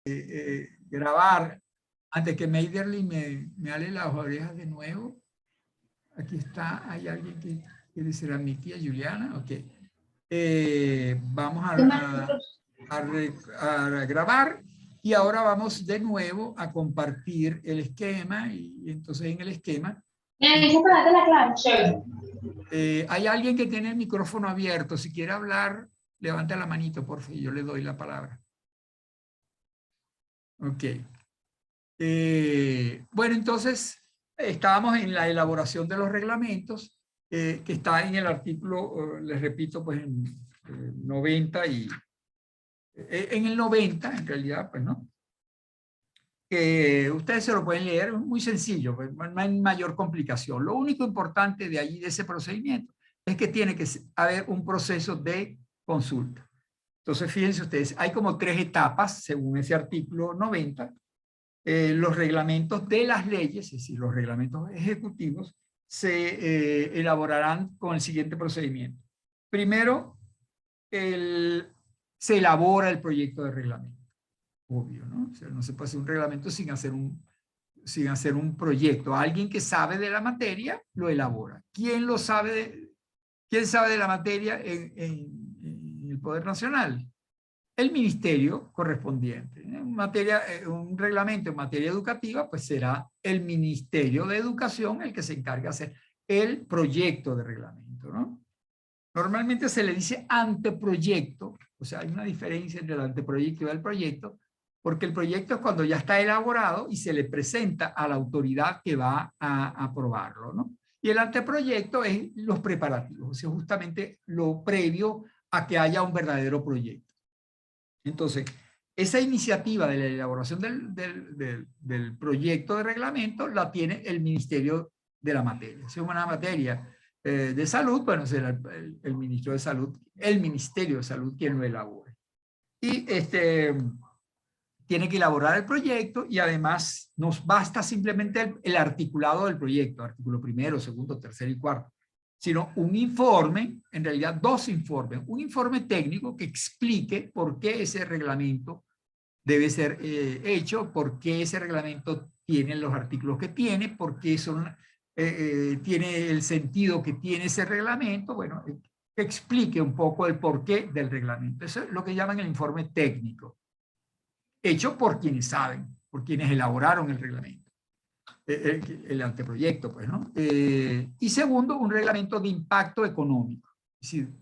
grabar antes que Meiderly me ale las orejas de nuevo. Aquí está, hay alguien que quiere ser mi tía Juliana. Ok. Vamos a grabar y ahora vamos de nuevo a compartir el esquema y entonces en el esquema hay alguien que tiene el micrófono abierto. Si quiere hablar, levanta la manito, por favor, yo le doy la palabra. Ok. Bueno, entonces estábamos en la elaboración de los reglamentos que está en el artículo, les repito, pues en 90 y en el 90 en realidad, pues no. Ustedes se lo pueden leer, es muy sencillo, pues, no hay mayor complicación. Lo único importante de allí, de ese procedimiento, es que tiene que haber un proceso de consulta. Entonces, fíjense ustedes, hay como 3 etapas, según ese artículo 90. Los reglamentos de las leyes, es decir, los reglamentos ejecutivos, se elaborarán con el siguiente procedimiento. Primero, se elabora el proyecto de reglamento. Obvio, ¿no? O sea, no se puede hacer un reglamento sin hacer un proyecto. Alguien que sabe de la materia lo elabora. ¿Quién sabe de la materia en el Poder Nacional? El ministerio correspondiente. Un reglamento en materia educativa, pues será el Ministerio de Educación el que se encarga de hacer el proyecto de reglamento, ¿no? Normalmente se le dice anteproyecto, o sea, hay una diferencia entre el anteproyecto y el proyecto, porque el proyecto es cuando ya está elaborado y se le presenta a la autoridad que va a aprobarlo, ¿no? Y el anteproyecto es los preparativos, o sea, justamente lo previo a que haya un verdadero proyecto. Entonces, esa iniciativa de la elaboración del proyecto de reglamento la tiene el Ministerio de la Materia. Si es una materia de salud, bueno, será el Ministro de Salud, el Ministerio de Salud quien lo elabore. Y tiene que elaborar el proyecto y además nos basta simplemente el articulado del proyecto, artículo primero, segundo, tercero y cuarto, sino un informe, en realidad 2 informes, un informe técnico que explique por qué ese reglamento debe ser hecho, por qué ese reglamento tiene los artículos que tiene, por qué tiene el sentido que tiene ese reglamento, bueno, que explique un poco el porqué del reglamento. Eso es lo que llaman el informe técnico, hecho por quienes saben, por quienes elaboraron el reglamento. El anteproyecto, pues, ¿no? Y segundo, un reglamento de impacto económico. Es decir,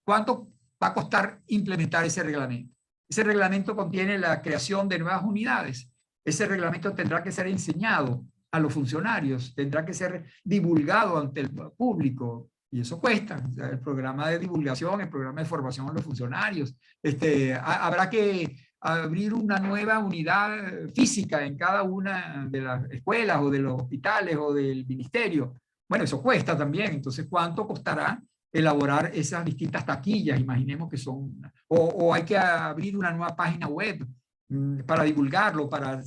¿cuánto va a costar implementar ese reglamento? Ese reglamento contiene la creación de nuevas unidades. Ese reglamento tendrá que ser enseñado a los funcionarios, tendrá que ser divulgado ante el público, y eso cuesta. O sea, el programa de divulgación, el programa de formación a los funcionarios, habrá que abrir una nueva unidad física en cada una de las escuelas o de los hospitales o del ministerio. Bueno, eso cuesta también. Entonces, ¿cuánto costará elaborar esas distintas taquillas? Imaginemos que son, o hay que abrir una nueva página web para divulgarlo, para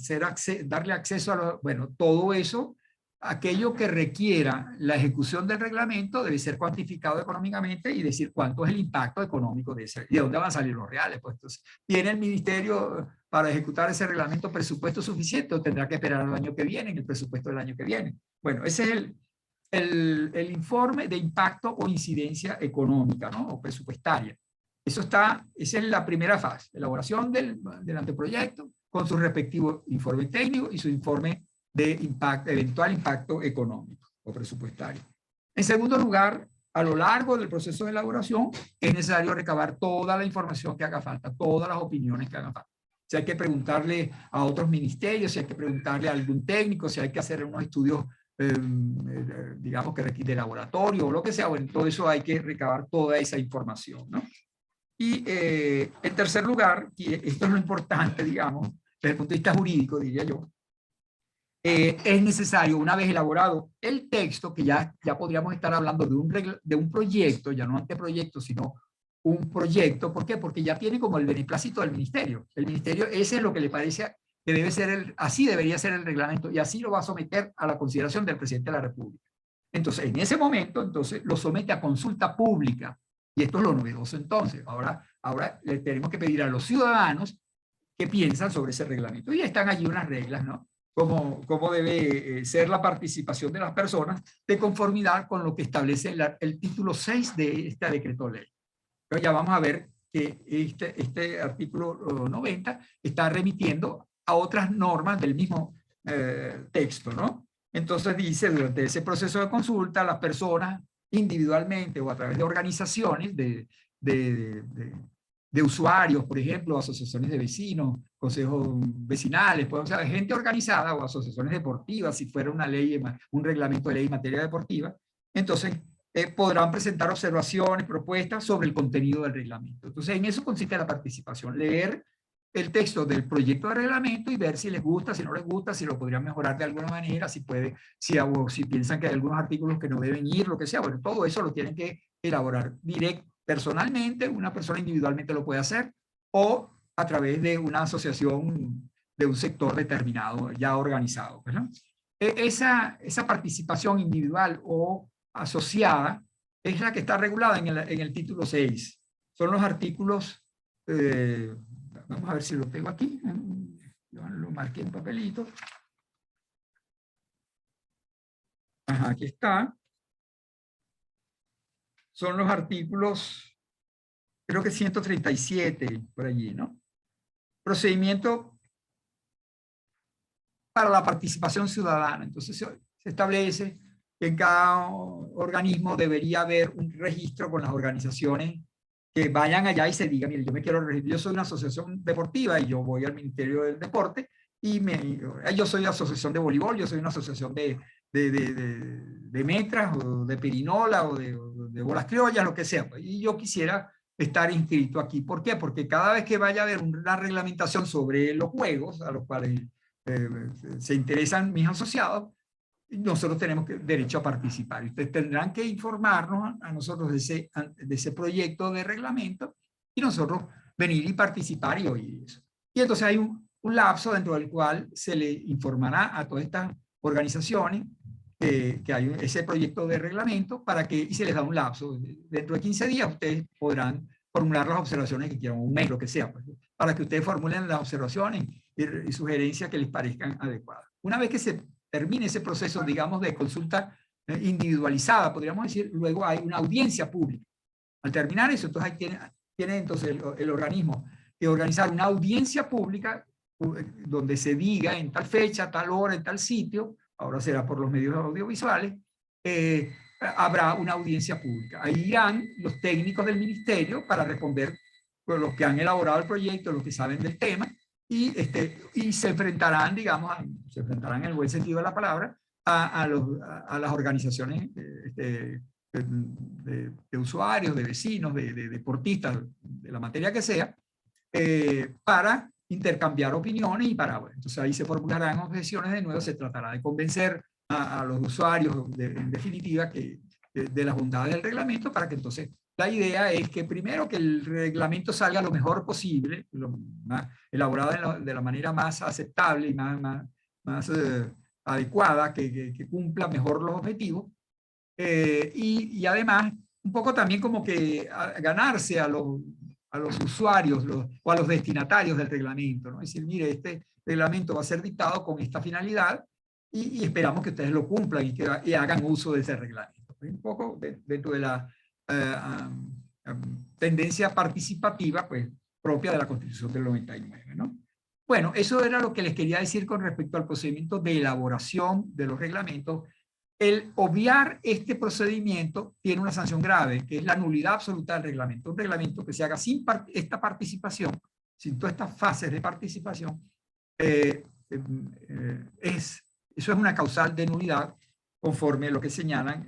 darle acceso a bueno, todo eso, aquello que requiera la ejecución del reglamento debe ser cuantificado económicamente y decir cuánto es el impacto económico de ese, y de dónde van a salir los reales. Pues entonces, ¿tiene el ministerio para ejecutar ese reglamento presupuesto suficiente o tendrá que esperar al año que viene, en el presupuesto del año que viene? Bueno, ese es el informe de impacto o incidencia económica, ¿no? O presupuestaria. Esa es la primera fase, elaboración del anteproyecto con su respectivo informe técnico y su informe de eventual impacto económico o presupuestario. En segundo lugar, a lo largo del proceso de elaboración es necesario recabar toda la información que haga falta, todas las opiniones que hagan falta. Si hay que preguntarle a otros ministerios, si hay que preguntarle a algún técnico, si hay que hacer unos estudios digamos que de laboratorio o lo que sea, bueno, todo eso hay que recabar toda esa información, ¿no? Y en tercer lugar, y esto es lo importante, digamos, desde el punto de vista jurídico, diría yo, es necesario, una vez elaborado el texto, que ya podríamos estar hablando de un proyecto, ya no anteproyecto, sino un proyecto. ¿Por qué? Porque ya tiene como el beneplácito del ministerio. El ministerio, ese es lo que le parece que debe ser así debería ser el reglamento, y así lo va a someter a la consideración del presidente de la República. Entonces, en ese momento, entonces, lo somete a consulta pública, y esto es lo novedoso. Entonces, ahora le tenemos que pedir a los ciudadanos qué piensan sobre ese reglamento. Y están allí unas reglas, ¿no? Cómo debe ser la participación de las personas de conformidad con lo que establece el título 6 de este decreto ley. Pero ya vamos a ver que este artículo 90 está remitiendo a otras normas del mismo texto, ¿no? Entonces dice, durante ese proceso de consulta, las personas individualmente o a través de organizaciones de usuarios, por ejemplo, asociaciones de vecinos, consejos vecinales, pues, o sea, gente organizada o asociaciones deportivas, si fuera una ley, un reglamento de ley en materia deportiva, entonces podrán presentar observaciones, propuestas sobre el contenido del reglamento. Entonces, en eso consiste la participación, leer el texto del proyecto de reglamento y ver si les gusta, si no les gusta, si lo podrían mejorar de alguna manera, si piensan que hay algunos artículos que no deben ir, lo que sea. Bueno, todo eso lo tienen que elaborar personalmente, una persona individualmente lo puede hacer, o a través de una asociación de un sector determinado, ya organizado, ¿no? Esa participación individual o asociada es la que está regulada en el título 6. Son los artículos, vamos a ver si lo tengo aquí, lo marqué en papelito. Ajá, aquí está. Son los artículos, creo que 137, por allí, ¿no? Procedimiento para la participación ciudadana. Entonces se establece que en cada organismo debería haber un registro con las organizaciones que vayan allá y se digan, mire, yo me quiero registrar, yo soy una asociación deportiva y yo voy al Ministerio del Deporte y yo soy asociación de voleibol, yo soy una asociación de metras o de perinola o de bolas criollas, lo que sea. Y yo quisiera estar inscrito aquí. ¿Por qué? Porque cada vez que vaya a haber una reglamentación sobre los juegos a los cuales se interesan mis asociados, nosotros tenemos derecho a participar. Ustedes tendrán que informarnos a nosotros de ese proyecto de reglamento y nosotros venir y participar y oír eso. Y entonces hay un lapso dentro del cual se le informará a todas estas organizaciones que hay ese proyecto de reglamento y se les da un lapso. Dentro de 15 días ustedes podrán formular las observaciones que quieran, un mes, lo que sea, pues, para que ustedes formulen las observaciones y sugerencias que les parezcan adecuadas. Una vez que se termine ese proceso, digamos, de consulta individualizada, podríamos decir, luego hay una audiencia pública. Al terminar eso, entonces ahí tiene entonces el organismo que organizar una audiencia pública donde se diga en tal fecha, tal hora, en tal sitio, ahora será por los medios audiovisuales, habrá una audiencia pública. Ahí irán los técnicos del ministerio para responder por los que han elaborado el proyecto, los que saben del tema, y se enfrentarán, digamos, se enfrentarán en el buen sentido de la palabra a las organizaciones de usuarios, de vecinos, de deportistas, de la materia que sea, para intercambiar opiniones y para, bueno, entonces ahí se formularán objeciones de nuevo, se tratará de convencer a los usuarios, en definitiva, de las bondades del reglamento, para que entonces la idea es que primero que el reglamento salga lo mejor posible, elaborado de la manera más aceptable y más adecuada, que cumpla mejor los objetivos, y además un poco también como que ganarse a los usuarios o a los destinatarios del reglamento, ¿no? Es decir, mire, este reglamento va a ser dictado con esta finalidad y esperamos que ustedes lo cumplan y hagan uso de ese reglamento. Un poco dentro de la tendencia participativa, pues, propia de la Constitución del 99, ¿no? Bueno, eso era lo que les quería decir con respecto al procedimiento de elaboración de los reglamentos. El obviar este procedimiento tiene una sanción grave, que es la nulidad absoluta del reglamento. Un reglamento que se haga sin esta participación, sin todas estas fases de participación, eso es una causal de nulidad conforme a lo que señalan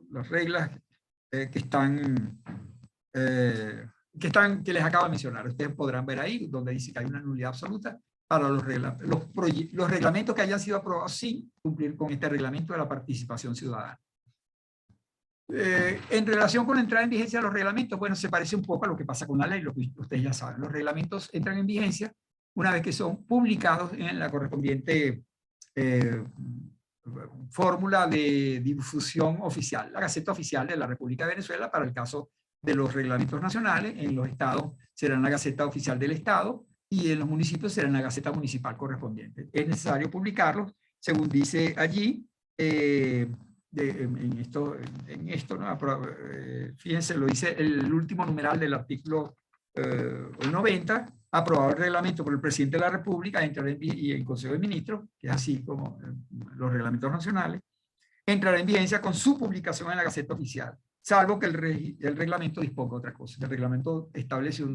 las reglas que les acabo de mencionar. Ustedes podrán ver ahí donde dice que hay una nulidad absoluta para los reglamentos que hayan sido aprobados sin cumplir con este reglamento de la participación ciudadana. En relación con la entrada en vigencia de los reglamentos, bueno, se parece un poco a lo que pasa con la ley, lo que ustedes ya saben. Los reglamentos entran en vigencia una vez que son publicados en la correspondiente fórmula de difusión oficial, la Gaceta Oficial de la República de Venezuela, para el caso de los reglamentos nacionales. En los estados será en la Gaceta Oficial del Estado y en los municipios será en la Gaceta Municipal correspondiente. Es necesario publicarlos, según dice allí, en esto ¿no? Fíjense, lo dice el último numeral del artículo 90, aprobado el reglamento por el presidente de la República y el Consejo de Ministros, que es así como los reglamentos nacionales, entrará en vigencia con su publicación en la Gaceta Oficial, salvo que el reglamento disponga otra cosa. El reglamento establece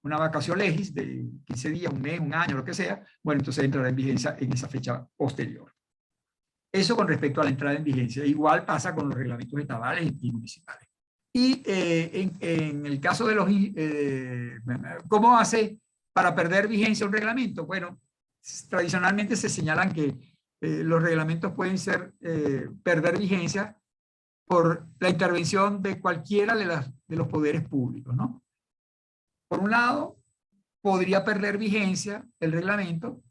una vacación legis de 15 días, un mes, un año, lo que sea. Bueno, entonces entrará en vigencia en esa fecha posterior. Eso con respecto a la entrada en vigencia. Igual pasa con los reglamentos estatales y municipales. Y en el caso de los... ¿cómo hace para perder vigencia un reglamento? Bueno, tradicionalmente se señalan que los reglamentos pueden perder vigencia por la intervención de cualquiera de los poderes públicos, ¿no? Por un lado, podría perder vigencia el reglamento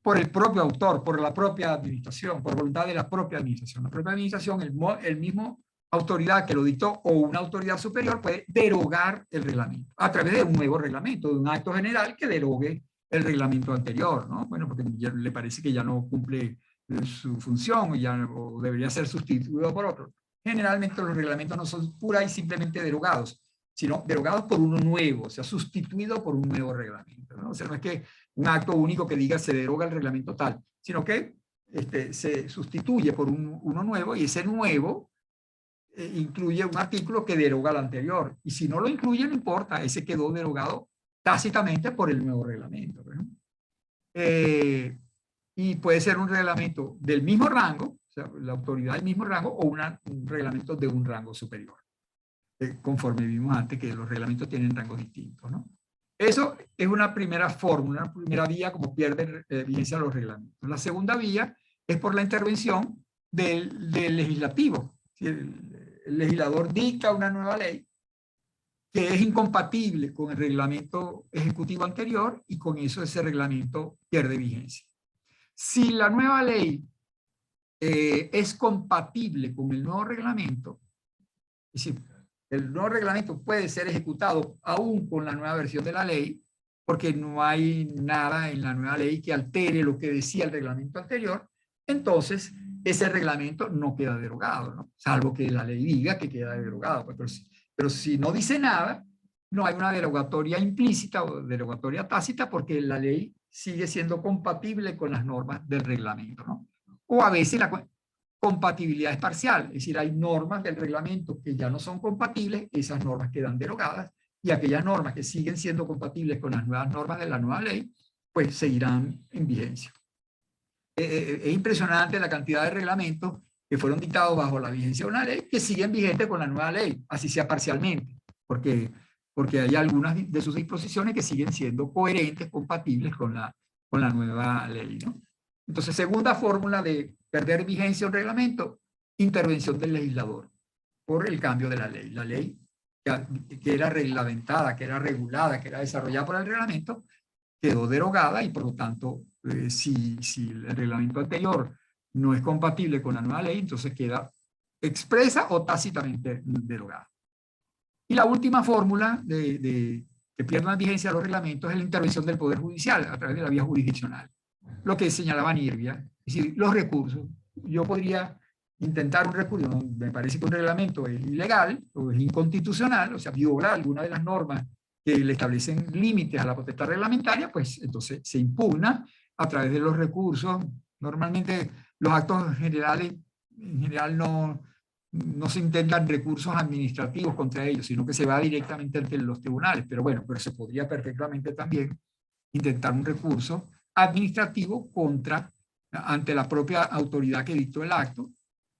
por el propio autor, por la propia administración, por voluntad de la propia administración. La propia administración, el mismo autoridad que lo dictó o una autoridad superior puede derogar el reglamento a través de un nuevo reglamento, de un acto general que derogue el reglamento anterior, ¿no? Bueno, porque ya le parece que ya no cumple su función o debería ser sustituido por otro. Generalmente los reglamentos no son pura y simplemente derogados, sino derogados por uno nuevo, o sea, sustituido por un nuevo reglamento, ¿no? O sea, no es que un acto único que diga se deroga el reglamento tal, sino que se sustituye por uno nuevo y ese nuevo incluye un artículo que deroga el anterior. Y si no lo incluye, no importa, ese quedó derogado tácitamente por el nuevo reglamento, ¿no? Y puede ser un reglamento del mismo rango, o sea, la autoridad del mismo rango, o un reglamento de un rango superior. Conforme vimos antes que los reglamentos tienen rangos distintos, ¿no? Eso es una primera fórmula, una primera vía como pierde vigencia los reglamentos. La segunda vía es por la intervención del legislativo. El legislador dicta una nueva ley que es incompatible con el reglamento ejecutivo anterior y con eso ese reglamento pierde vigencia. Si la nueva ley es compatible con el nuevo reglamento, es decir, el nuevo reglamento puede ser ejecutado aún con la nueva versión de la ley, porque no hay nada en la nueva ley que altere lo que decía el reglamento anterior, entonces ese reglamento no queda derogado, ¿no? Salvo que la ley diga que queda derogado. Pero si no dice nada, no hay una derogatoria implícita o derogatoria tácita porque la ley sigue siendo compatible con las normas del reglamento, ¿no? O a veces la compatibilidad es parcial, es decir, hay normas del reglamento que ya no son compatibles, esas normas quedan derogadas, y aquellas normas que siguen siendo compatibles con las nuevas normas de la nueva ley, pues seguirán en vigencia. Es impresionante la cantidad de reglamentos que fueron dictados bajo la vigencia de una ley que siguen vigentes con la nueva ley, así sea parcialmente, porque hay algunas de sus disposiciones que siguen siendo coherentes, compatibles con la nueva ley, ¿no? Entonces, segunda fórmula de perder vigencia un reglamento, intervención del legislador por el cambio de la ley. La ley que era reglamentada, que era regulada, que era desarrollada por el reglamento, quedó derogada y por lo tanto, si el reglamento anterior no es compatible con la nueva ley, entonces queda expresa o tácitamente derogada. Y la última fórmula que pierda vigencia los reglamentos es la intervención del Poder Judicial a través de la vía jurisdiccional. Lo que señalaba Nirvia, es decir, los recursos. Yo podría intentar un recurso, ¿no? Me parece que un reglamento es ilegal o es inconstitucional, o sea, viola alguna de las normas que le establecen límites a la potestad reglamentaria, pues entonces se impugna a través de los recursos. Normalmente los actos generales, en general no se intentan recursos administrativos contra ellos, sino que se va directamente ante los tribunales. Pero bueno, pero se podría perfectamente también intentar un recurso administrativo ante la propia autoridad que dictó el acto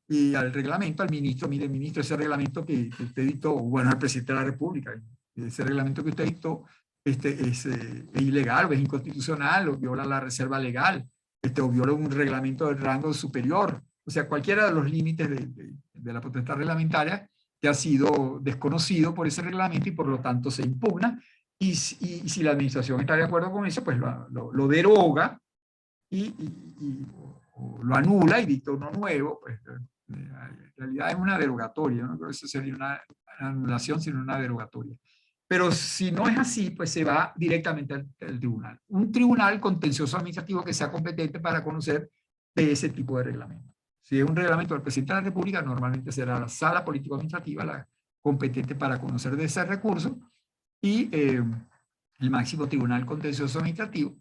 y al reglamento, al ministro, mire ministro, ese reglamento que usted dictó, bueno, al presidente de la República, ese reglamento que usted dictó es ilegal o es inconstitucional o viola la reserva legal o viola un reglamento del rango superior, o sea, cualquiera de los límites de la potestad reglamentaria que ha sido desconocido por ese reglamento y por lo tanto se impugna. Y si la administración está de acuerdo con eso, pues lo deroga o lo anula y dicta uno nuevo. Pues, en realidad es una derogatoria, no creo que eso sería una anulación, sino una derogatoria. Pero si no es así, pues se va directamente al tribunal. Un tribunal contencioso administrativo que sea competente para conocer de ese tipo de reglamento. Si es un reglamento del presidente de la República, normalmente será la sala político-administrativa la competente para conocer de ese recurso y el máximo tribunal contencioso administrativo.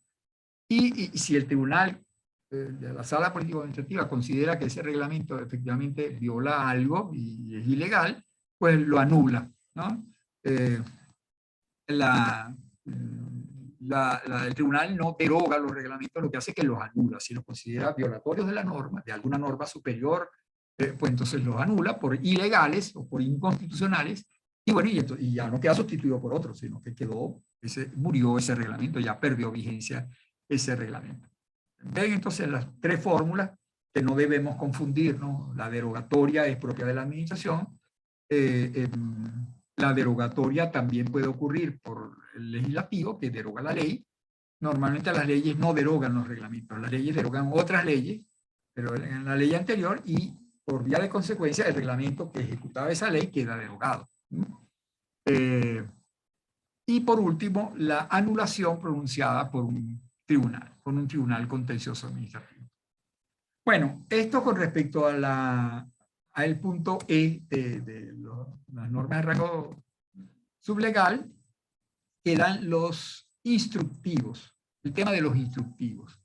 Y si el tribunal de la sala político-administrativa considera que ese reglamento efectivamente viola algo y es ilegal, pues lo anula, ¿no? El tribunal no deroga los reglamentos, lo que hace es que los anula. Si los considera violatorios de la norma, de alguna norma superior, pues entonces los anula por ilegales o por inconstitucionales, y bueno, y ya no queda sustituido por otro, sino que murió ese reglamento, ya perdió vigencia ese reglamento. Ven entonces las tres fórmulas que no debemos confundir, ¿no? La derogatoria es propia de la administración, la derogatoria también puede ocurrir por el legislativo, que deroga la ley. Normalmente las leyes no derogan los reglamentos, las leyes derogan otras leyes, pero en la ley anterior, y por vía de consecuencia el reglamento que ejecutaba esa ley queda derogado. Y por último, la anulación pronunciada por un tribunal contencioso administrativo. Bueno, esto con respecto al punto E de las normas de rango sublegal, quedan los instructivos, el tema de los instructivos.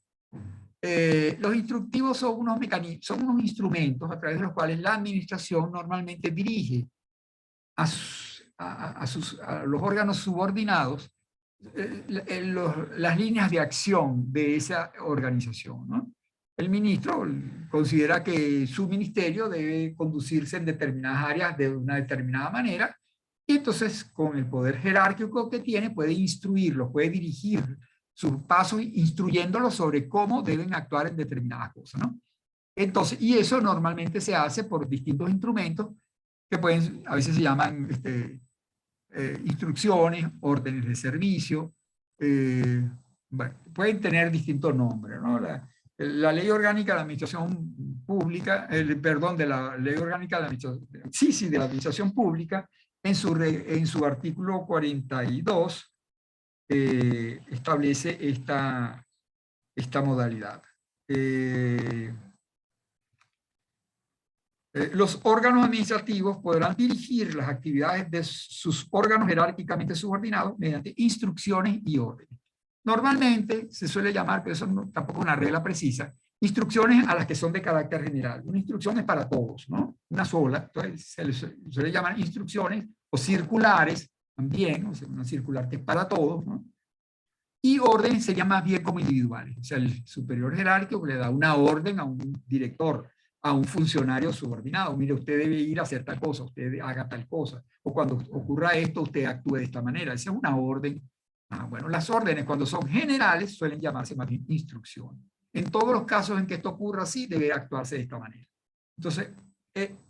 Los instructivos son unos instrumentos a través de los cuales la administración normalmente dirige a los órganos subordinados las líneas de acción de esa organización, ¿no? El ministro considera que su ministerio debe conducirse en determinadas áreas de una determinada manera, y entonces con el poder jerárquico que tiene puede instruirlos, puede dirigir sus pasos instruyéndolos sobre cómo deben actuar en determinadas cosas, ¿no? Entonces, y eso normalmente se hace por distintos instrumentos que a veces se llaman instrucciones, órdenes de servicio, bueno, pueden tener distintos nombres, ¿no? La ley orgánica de la administración pública, perdón, de la ley orgánica de la administración, de la administración pública, en su artículo 42, establece esta modalidad. Los órganos administrativos podrán dirigir las actividades de sus órganos jerárquicamente subordinados mediante instrucciones y órdenes. Normalmente se suele llamar, pero eso tampoco es una regla precisa, instrucciones a las que son de carácter general. Una instrucción es para todos, ¿no? Una sola. Entonces se les suele llamar instrucciones o circulares también, o sea, una circular que es para todos, ¿no? Y órdenes serían más bien como individuales. O sea, el superior jerárquico le da una orden a un director, a un funcionario subordinado. Mire, usted debe ir a hacer tal cosa, usted haga tal cosa. O cuando ocurra esto, usted actúe de esta manera. Esa es una orden. Bueno, las órdenes cuando son generales suelen llamarse más bien instrucciones. En todos los casos en que esto ocurra así, debe actuarse de esta manera. Entonces,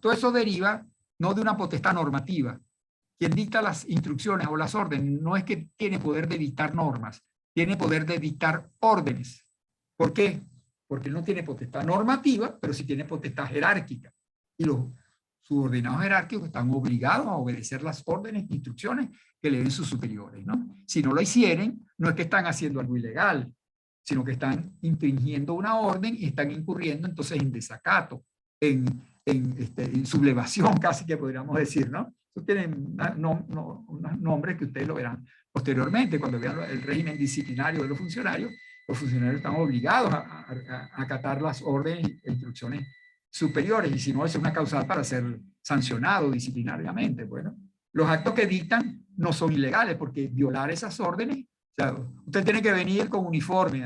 todo eso deriva no de una potestad normativa. Quien dicta las instrucciones o las órdenes no es que tiene poder de dictar normas, tiene poder de dictar órdenes. ¿Por qué? Porque no tiene potestad normativa, pero sí tiene potestad jerárquica. Y los subordinados jerárquicos están obligados a obedecer las órdenes e instrucciones que le den sus superiores, ¿no? Si no lo hicieren, no es que están haciendo algo ilegal, sino que están infringiendo una orden y están incurriendo entonces en desacato, en sublevación casi que podríamos decir, ¿no? Eso tienen unos nombres que ustedes lo verán posteriormente cuando vean el régimen disciplinario de los funcionarios están obligados a acatar las órdenes e instrucciones superiores, y si no, es una causal para ser sancionado disciplinariamente. Bueno, los actos que dictan no son ilegales, porque violar esas órdenes, o sea, usted tiene que venir con uniforme,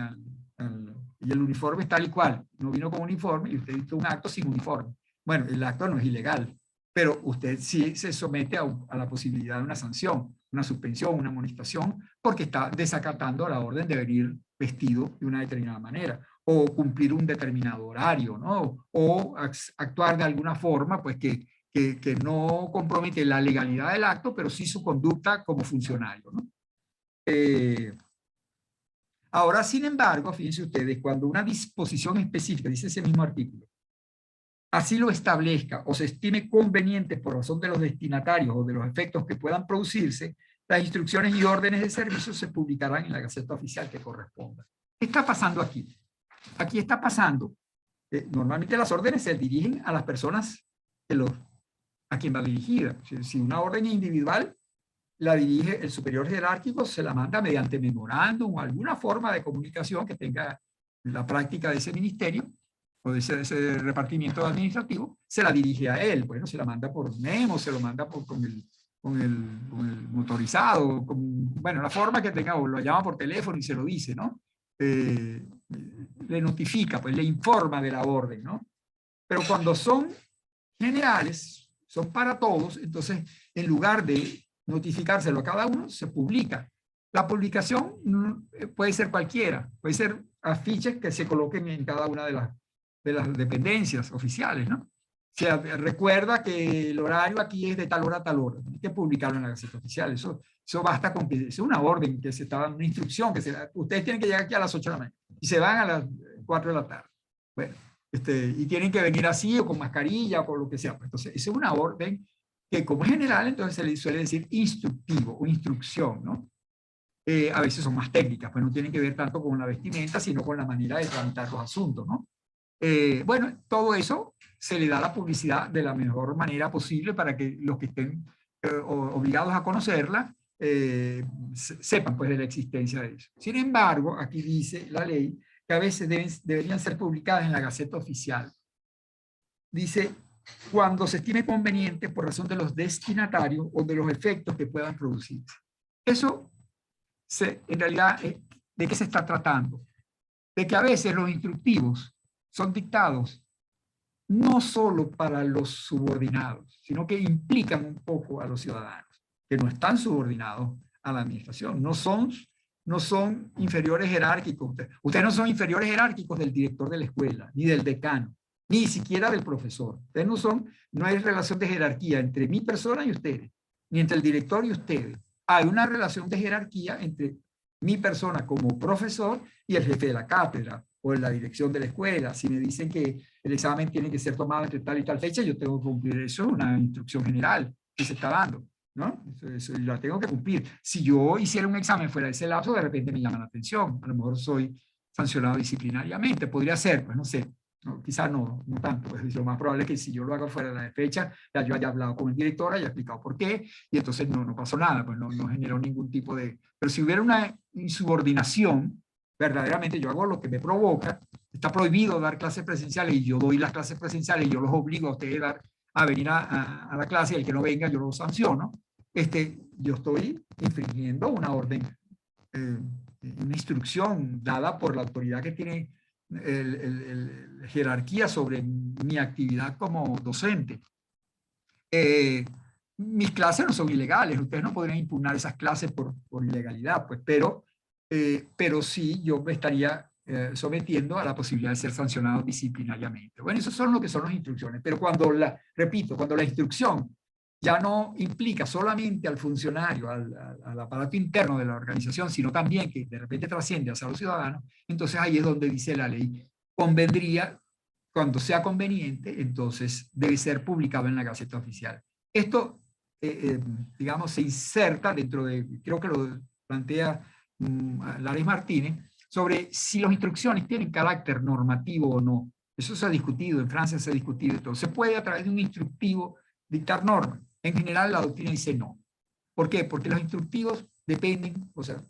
y el uniforme es tal y cual, no vino con uniforme y usted dictó un acto sin uniforme. Bueno, el acto no es ilegal, pero usted sí se somete a la posibilidad de una sanción, una suspensión, una amonestación, porque está desacatando la orden de venir vestido de una determinada manera, o cumplir un determinado horario, ¿no? O actuar de alguna forma, pues que no compromete la legalidad del acto, pero sí su conducta como funcionario, ¿no? Ahora, sin embargo, fíjense ustedes, cuando una disposición específica, dice ese mismo artículo, así lo establezca o se estime conveniente por razón de los destinatarios o de los efectos que puedan producirse, las instrucciones y órdenes de servicio se publicarán en la Gaceta Oficial que corresponda. ¿Qué está pasando aquí? Aquí está pasando que normalmente las órdenes se dirigen a las personas a quien va dirigida. Si una orden individual la dirige el superior jerárquico, se la manda mediante memorándum o alguna forma de comunicación que tenga la práctica de ese ministerio o de ese repartimiento administrativo, se la dirige a él. Bueno, se la manda por memo, se lo manda con el motorizado, bueno, la forma que tenga, o lo llama por teléfono y se lo dice, ¿no? Le notifica, pues le informa de la orden, ¿no? Pero cuando son generales, son para todos, entonces en lugar de notificárselo a cada uno, se publica. La publicación puede ser cualquiera, puede ser afiches que se coloquen en cada una de las dependencias oficiales, ¿no? O sea, recuerda que el horario aquí es de tal hora a tal hora. Hay que publicarlo en la Gaceta Oficial. Eso basta con que es una orden que se está dando, una instrucción que ustedes tienen que llegar aquí a las 8 de la mañana y se van a las 4 de la tarde. Bueno, y tienen que venir así o con mascarilla o con lo que sea. Entonces, esa es una orden que como general, entonces se le suele decir instructivo o instrucción, ¿no? A veces son más técnicas, pues no tienen que ver tanto con la vestimenta, sino con la manera de tramitar los asuntos, ¿no? Bueno, todo eso se le da la publicidad de la mejor manera posible para que los que estén obligados a conocerla sepan pues de la existencia de eso. Sin embargo, aquí dice la ley que a veces deberían ser publicadas en la Gaceta Oficial. Dice, cuando se estime conveniente por razón de los destinatarios o de los efectos que puedan producirse. Eso, en realidad, ¿de qué se está tratando? De que a veces los instructivos son dictados no solo para los subordinados, sino que implican un poco a los ciudadanos, que no están subordinados a la administración, no son inferiores jerárquicos. Ustedes no son inferiores jerárquicos del director de la escuela, ni del decano, ni siquiera del profesor. Ustedes no hay relación de jerarquía entre mi persona y ustedes, ni entre el director y ustedes. Hay una relación de jerarquía entre mi persona como profesor y el jefe de la cátedra o en la dirección de la escuela. Si me dicen que el examen tiene que ser tomado entre tal y tal fecha, yo tengo que cumplir eso, es una instrucción general que se está dando, ¿no? Eso la tengo que cumplir. Si yo hiciera un examen fuera de ese lapso, de repente me llama la atención, a lo mejor soy sancionado disciplinariamente, podría ser, pues no sé, no, quizás no tanto, pues lo más probable es que si yo lo hago fuera de la fecha, ya yo haya hablado con el director, haya explicado por qué, y entonces no pasó nada, pues no generó ningún tipo de... Pero si hubiera una insubordinación, verdaderamente yo hago lo que me provoca, está prohibido dar clases presenciales y yo doy las clases presenciales y yo los obligo a ustedes a venir a la clase y el que no venga yo lo sanciono, yo estoy infringiendo una orden, una instrucción dada por la autoridad que tiene jerarquía sobre mi actividad como docente. Mis clases no son ilegales, ustedes no podrían impugnar esas clases por ilegalidad, pues, pero sí yo me estaría sometiendo a la posibilidad de ser sancionado disciplinariamente. Bueno, eso son lo que son las instrucciones, pero repito, cuando la instrucción ya no implica solamente al funcionario, al aparato interno de la organización, sino también que de repente trasciende hacia los ciudadanos, entonces ahí es donde dice la ley, convendría, cuando sea conveniente, entonces debe ser publicado en la Gaceta Oficial. Esto, digamos, se inserta dentro de, creo que lo plantea Lares Martínez, sobre si las instrucciones tienen carácter normativo o no. Eso se ha discutido, en Francia se ha discutido. Entonces, se puede a través de un instructivo dictar normas. En general, la doctrina dice no. ¿Por qué? Porque los instructivos dependen, o sea,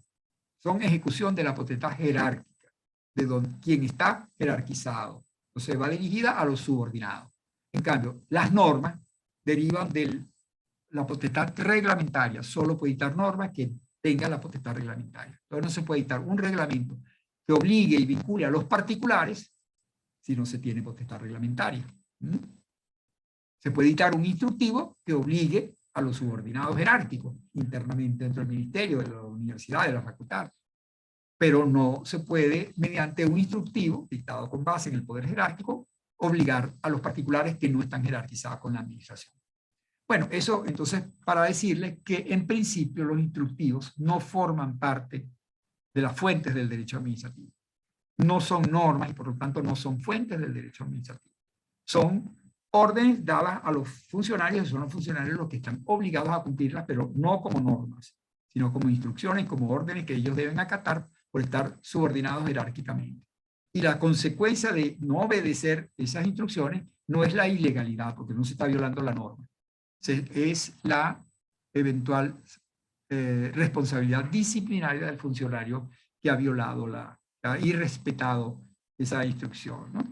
son ejecución de la potestad jerárquica, de quien está jerarquizado. Entonces, va dirigida a los subordinados. En cambio, las normas derivan de la potestad reglamentaria. Solo puede dictar normas que tengan la potestad reglamentaria. Entonces, no se puede dictar un reglamento que obligue y vincule a los particulares si no se tiene potestad reglamentaria. Se puede dictar un instructivo que obligue a los subordinados jerárquicos internamente dentro del ministerio, de la universidad, de la facultad. Pero no se puede, mediante un instructivo dictado con base en el poder jerárquico, obligar a los particulares que no están jerarquizados con la administración. Bueno, eso entonces para decirles que en principio los instructivos no forman parte de las fuentes del derecho administrativo. No son normas y por lo tanto no son fuentes del derecho administrativo. Son órdenes dadas a los funcionarios, son los funcionarios los que están obligados a cumplirlas, pero no como normas. sino como instrucciones, como órdenes que ellos deben acatar por estar subordinados jerárquicamente. Y la consecuencia de no obedecer esas instrucciones no es la ilegalidad, porque no se está violando la norma, es la eventual responsabilidad disciplinaria del funcionario que ha violado ha irrespetado esa instrucción, ¿no?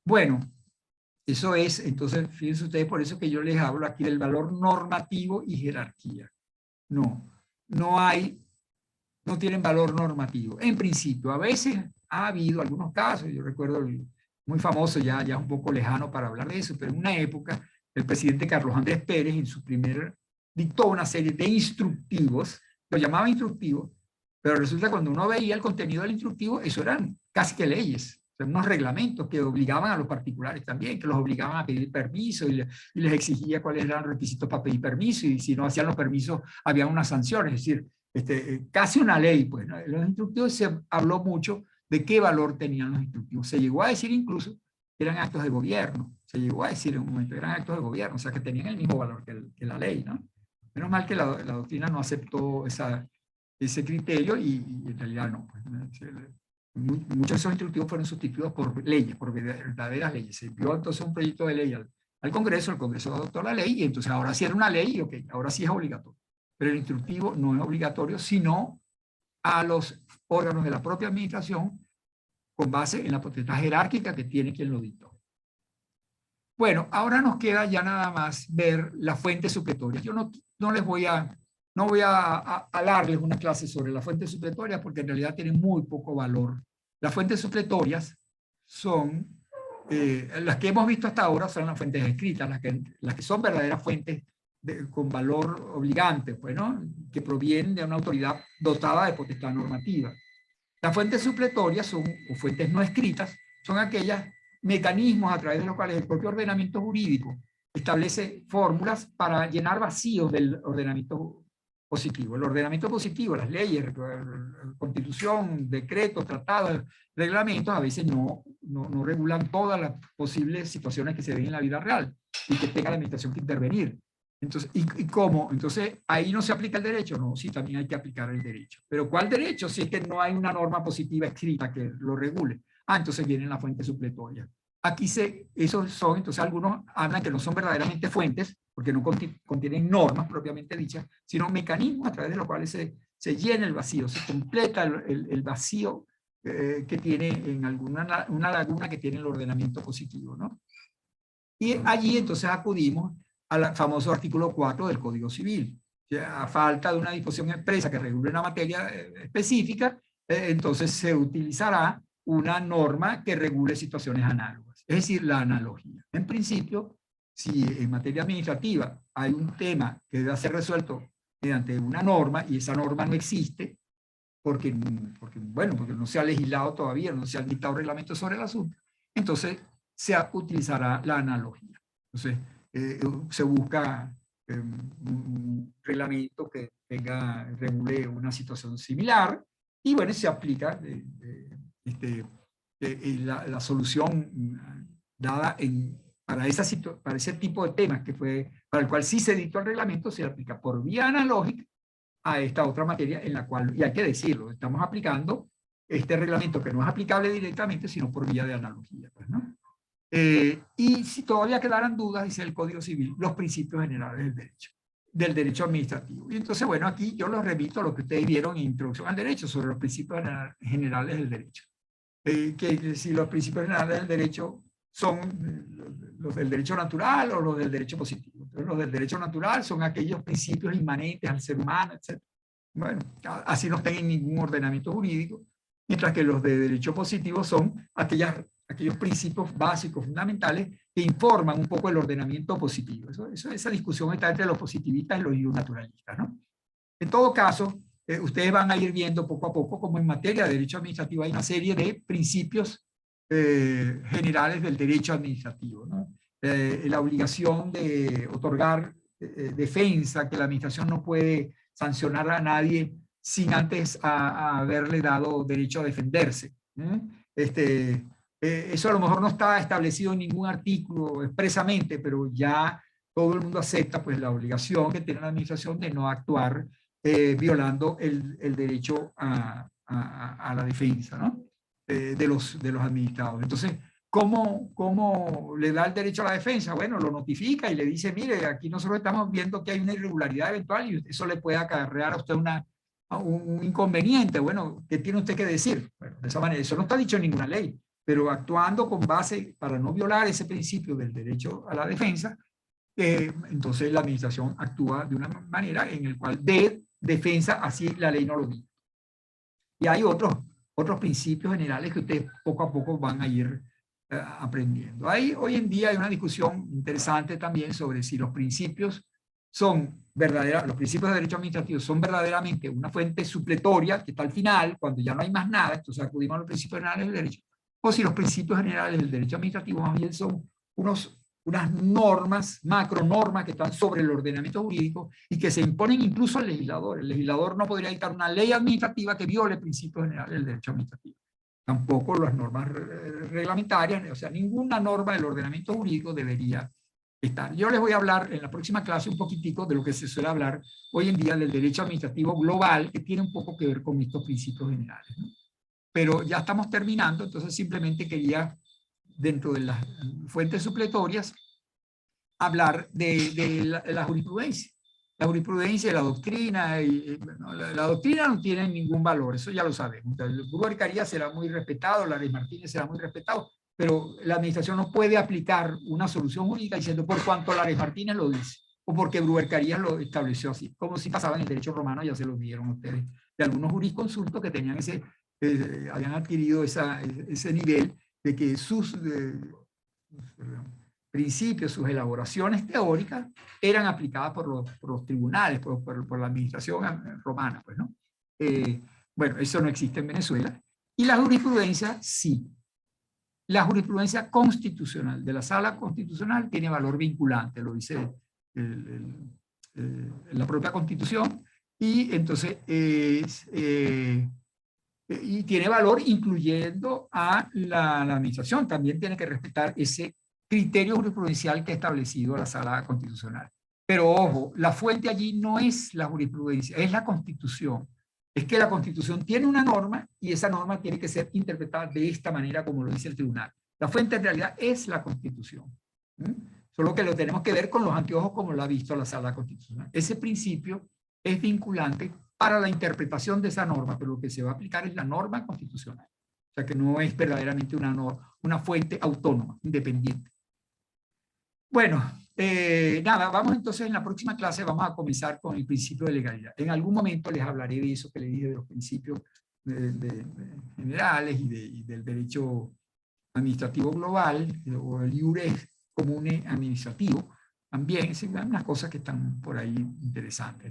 Bueno, eso es, entonces, fíjense ustedes, por eso que yo les hablo aquí del valor normativo y jerarquía. No tienen valor normativo. En principio, a veces ha habido algunos casos, yo recuerdo muy famoso, ya un poco lejano para hablar de eso, pero en una época el presidente Carlos Andrés Pérez en su primer dictó una serie de instructivos, lo llamaba instructivos, pero resulta que cuando uno veía el contenido del instructivo, eso eran casi que leyes, o sea, unos reglamentos que obligaban a los particulares también, que los obligaban a pedir permiso y les exigía cuáles eran los requisitos para pedir permiso, y si no hacían los permisos había unas sanciones, es decir, casi una ley, pues, ¿no? En los instructivos se habló mucho de qué valor tenían los instructivos. Se llegó a decir incluso que eran actos de gobierno. Se llegó a decir en un momento que eran actos de gobierno, o sea, que tenían el mismo valor que la ley, ¿no? Menos mal que la doctrina no aceptó ese criterio y en realidad no. Pues, muchos de esos instructivos fueron sustituidos por leyes, por verdaderas leyes. Se envió entonces un proyecto de ley al Congreso, el Congreso adoptó la ley y entonces ahora sí era una ley y ok, ahora sí es obligatorio. Pero el instructivo no es obligatorio, sino a los órganos de la propia administración con base en la potestad jerárquica que tiene quien lo dictó. Bueno, ahora nos queda ya nada más ver las fuentes supletorias. Yo no voy a darles una clase sobre las fuentes supletorias porque en realidad tienen muy poco valor. Las fuentes supletorias son, las que hemos visto hasta ahora son las fuentes escritas, las que son verdaderas fuentes con valor obligante, pues, ¿no? Que provienen de una autoridad dotada de potestad normativa. Las fuentes supletorias son, o fuentes no escritas, son aquellas mecanismos a través de los cuales el propio ordenamiento jurídico establece fórmulas para llenar vacíos del ordenamiento positivo. El ordenamiento positivo, las leyes, constitución, decretos, tratados, reglamentos, a veces no regulan todas las posibles situaciones que se ven en la vida real y que tenga la administración que intervenir. Entonces, ¿y cómo? Entonces, ¿ahí no se aplica el derecho? No, sí, también hay que aplicar el derecho. ¿Pero cuál derecho? Si es que no hay una norma positiva escrita que lo regule. Entonces vienen las fuentes supletorias. Aquí esos son, entonces algunos hablan que no son verdaderamente fuentes, porque no contienen normas propiamente dichas, sino mecanismos a través de los cuales se llena el vacío, se completa el vacío que tiene en una laguna que tiene el ordenamiento positivo, ¿no? Y allí entonces acudimos al famoso artículo 4 del Código Civil. A falta de una disposición expresa que regule una materia específica, entonces se utilizará una norma que regule situaciones análogas, es decir, la analogía. En principio, si en materia administrativa hay un tema que debe ser resuelto mediante una norma y esa norma no existe, porque no se ha legislado todavía, no se han dictado reglamentos sobre el asunto, entonces se utilizará la analogía. Entonces, se busca un reglamento que regule una situación similar y bueno, se aplica la solución dada para ese tipo de temas para el cual sí se dictó el reglamento, se aplica por vía analógica a esta otra materia en la cual, y hay que decirlo, estamos aplicando este reglamento que no es aplicable directamente, sino por vía de analogía, pues, ¿no? Y si todavía quedaran dudas, dice el Código Civil, los principios generales del derecho administrativo. Y entonces, bueno, aquí yo los remito a lo que ustedes vieron en Introducción al Derecho sobre los principios generales del derecho. Que si los principios generales del derecho son los del derecho natural o los del derecho positivo. Entonces, los del derecho natural son aquellos principios inmanentes al ser humano, etc. Bueno, así no están en ningún ordenamiento jurídico, mientras que los de derecho positivo son aquellos principios básicos, fundamentales, que informan un poco el ordenamiento positivo. Esa discusión está entre los positivistas y los naturalistas, ¿no? En todo caso, ustedes van a ir viendo poco a poco como en materia de derecho administrativo hay una serie de principios generales del derecho administrativo, ¿no? La obligación de otorgar defensa, que la administración no puede sancionar a nadie sin antes haberle dado derecho a defenderse. Eso a lo mejor no está establecido en ningún artículo expresamente, pero ya todo el mundo acepta pues la obligación que tiene la administración de no actuar violando el derecho a la defensa, ¿no? De los administrados. Entonces, ¿cómo le da el derecho a la defensa? Bueno, lo notifica y le dice, mire, aquí nosotros estamos viendo que hay una irregularidad eventual y eso le puede acarrear a usted un inconveniente. Bueno, ¿qué tiene usted que decir? Bueno, de esa manera, eso no está dicho en ninguna ley, pero actuando con base para no violar ese principio del derecho a la defensa, entonces la administración actúa de una manera en la cual de defensa, así la ley no lo dice. Y hay otros principios generales que ustedes poco a poco van a ir aprendiendo. Hoy en día hay una discusión interesante también sobre si los principios los principios de derecho administrativo son verdaderamente una fuente supletoria que está al final, cuando ya no hay más nada, entonces acudimos a los principios generales del derecho, o si los principios generales del derecho administrativo más bien son unas normas, macronormas que están sobre el ordenamiento jurídico y que se imponen incluso al legislador. El legislador no podría dictar una ley administrativa que viole principios generales del derecho administrativo. Tampoco las normas reglamentarias, o sea, ninguna norma del ordenamiento jurídico debería estar. Yo les voy a hablar en la próxima clase un poquitico de lo que se suele hablar hoy en día del derecho administrativo global, que tiene un poco que ver con estos principios generales, ¿no? Pero ya estamos terminando, entonces simplemente quería, dentro de las fuentes supletorias, hablar de la jurisprudencia. La jurisprudencia y la doctrina, bueno, la doctrina no tiene ningún valor, eso ya lo sabemos. El Bruer Carías será muy respetado, Lares Martínez será muy respetado, pero la administración no puede aplicar una solución jurídica diciendo por cuanto Lares Martínez lo dice, o porque Bruer Carías lo estableció así, como si pasaba en el derecho romano, ya se lo vieron ustedes, de algunos jurisconsultos que tenían habían adquirido ese nivel de que sus principios, sus elaboraciones teóricas eran aplicadas por los tribunales, por la administración romana, pues, ¿no? Bueno, eso no existe en Venezuela. Y la jurisprudencia, sí. La jurisprudencia constitucional de la Sala Constitucional tiene valor vinculante, lo dice la propia Constitución, y entonces y tiene valor incluyendo a la administración. También tiene que respetar ese criterio jurisprudencial que ha establecido la Sala Constitucional. Pero ojo, la fuente allí no es la jurisprudencia, es la Constitución. Es que la Constitución tiene una norma y esa norma tiene que ser interpretada de esta manera como lo dice el tribunal. La fuente en realidad es la Constitución. Solo que lo tenemos que ver con los anteojos como lo ha visto la Sala Constitucional. Ese principio es vinculante para la interpretación de esa norma, pero lo que se va a aplicar es la norma constitucional. O sea que no es verdaderamente una fuente autónoma, independiente. Bueno, nada, vamos entonces en la próxima clase, vamos a comenzar con el principio de legalidad. En algún momento les hablaré de eso que les dije, de los principios generales y del derecho administrativo global, o el iure comune administrativo. También, es unas cosas que están por ahí interesantes.